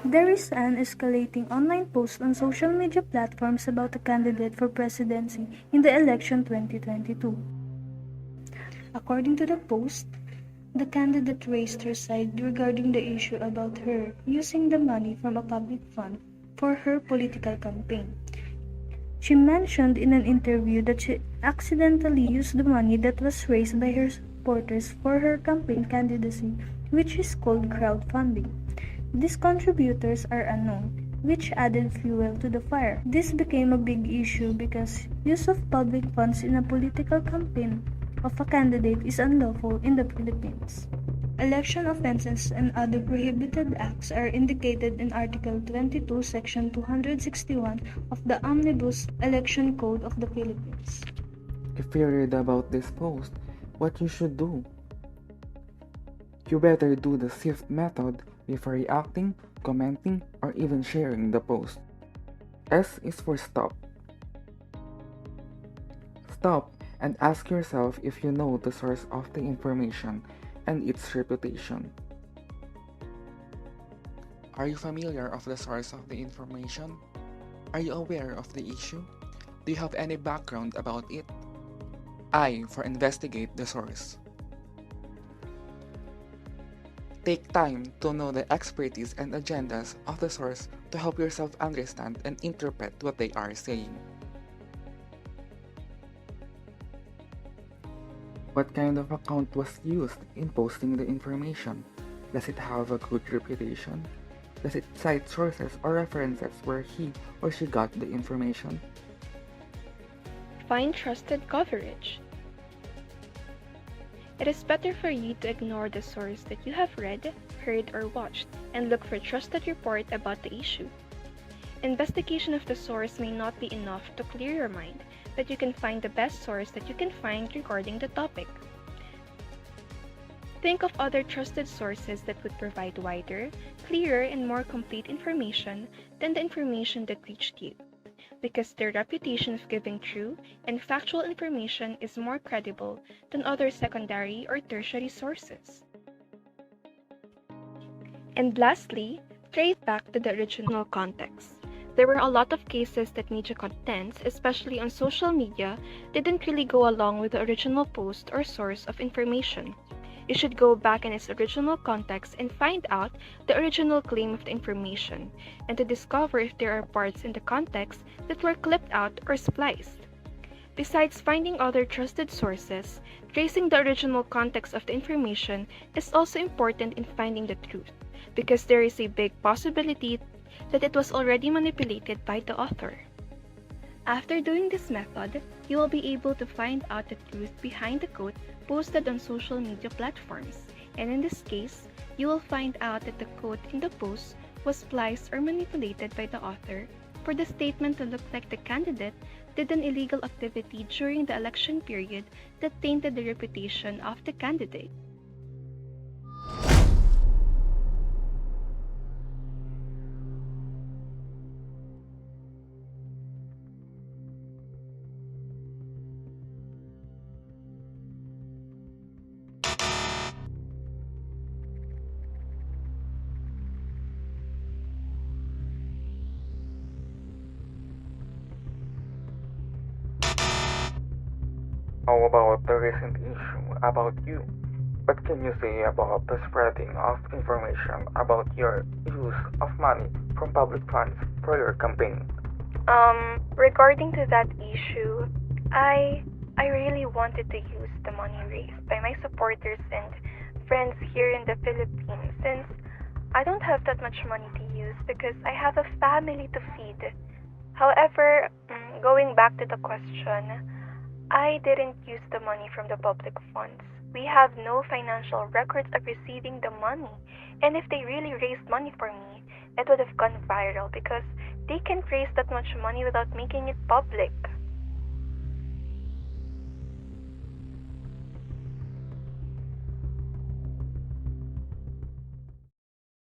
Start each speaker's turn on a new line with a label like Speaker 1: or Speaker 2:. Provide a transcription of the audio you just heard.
Speaker 1: There is an escalating online post on social media platforms about a candidate for presidency in the election 2022. According to the post, the candidate raised her side regarding the issue about her using the money from a public fund for her political campaign. She mentioned in an interview that she accidentally used the money that was raised by her supporters for her campaign candidacy, which is called crowdfunding. These contributors are unknown, which added fuel to the fire. This became a big issue because use of public funds in a political campaign of a candidate is unlawful in the Philippines. Election offenses and other prohibited acts are indicated in Article 22, Section 261 of the Omnibus Election Code of the Philippines.
Speaker 2: If you read about this post, what you should do? You better do the SIFT method before reacting, commenting, or even sharing the post. S is for stop. Stop and ask yourself if you know the source of the information and its reputation. Are you familiar of the source of the information? Are you aware of the issue? Do you have any background about it? I for investigate the source. Take time to know the expertise and agendas of the source to help yourself understand and interpret what they are saying. What kind of account was used in posting the information? Does it have a good reputation? Does it cite sources or references where he or she got the information?
Speaker 3: Find trusted coverage. It is better for you to ignore the source that you have read, heard, or watched and look for trusted report about the issue. Investigation of the source may not be enough to clear your mind, but you can find the best source that you can find regarding the topic. Think of other trusted sources that would provide wider, clearer, and more complete information than the information that reached you, because their reputation of giving true and factual information is more credible than other secondary or tertiary sources. And lastly, trace back to the original context. There were a lot of cases that media contents, especially on social media, didn't really go along with the original post or source of information. You should go back in its original context and find out the original claim of the information, and to discover if there are parts in the context that were clipped out or spliced. Besides finding other trusted sources, tracing the original context of the information is also important in finding the truth, because there is a big possibility that it was already manipulated by the author. After doing this method, you will be able to find out the truth behind the quote posted on social media platforms, and in this case, you will find out that the quote in the post was spliced or manipulated by the author for the statement to look like the candidate did an illegal activity during the election period that tainted the reputation of the candidate.
Speaker 2: How about the recent issue about you? What can you say about the spreading of information about your use of money from public funds for your campaign?
Speaker 3: Regarding to that issue, I really wanted to use the money raised by my supporters and friends here in the Philippines, since I don't have that much money to use because I have a family to feed. However, going back to the question, I didn't use the money from the public funds. We have no financial records of receiving the money, and if they really raised money for me, it would have gone viral because they can't raise that much money without making it public.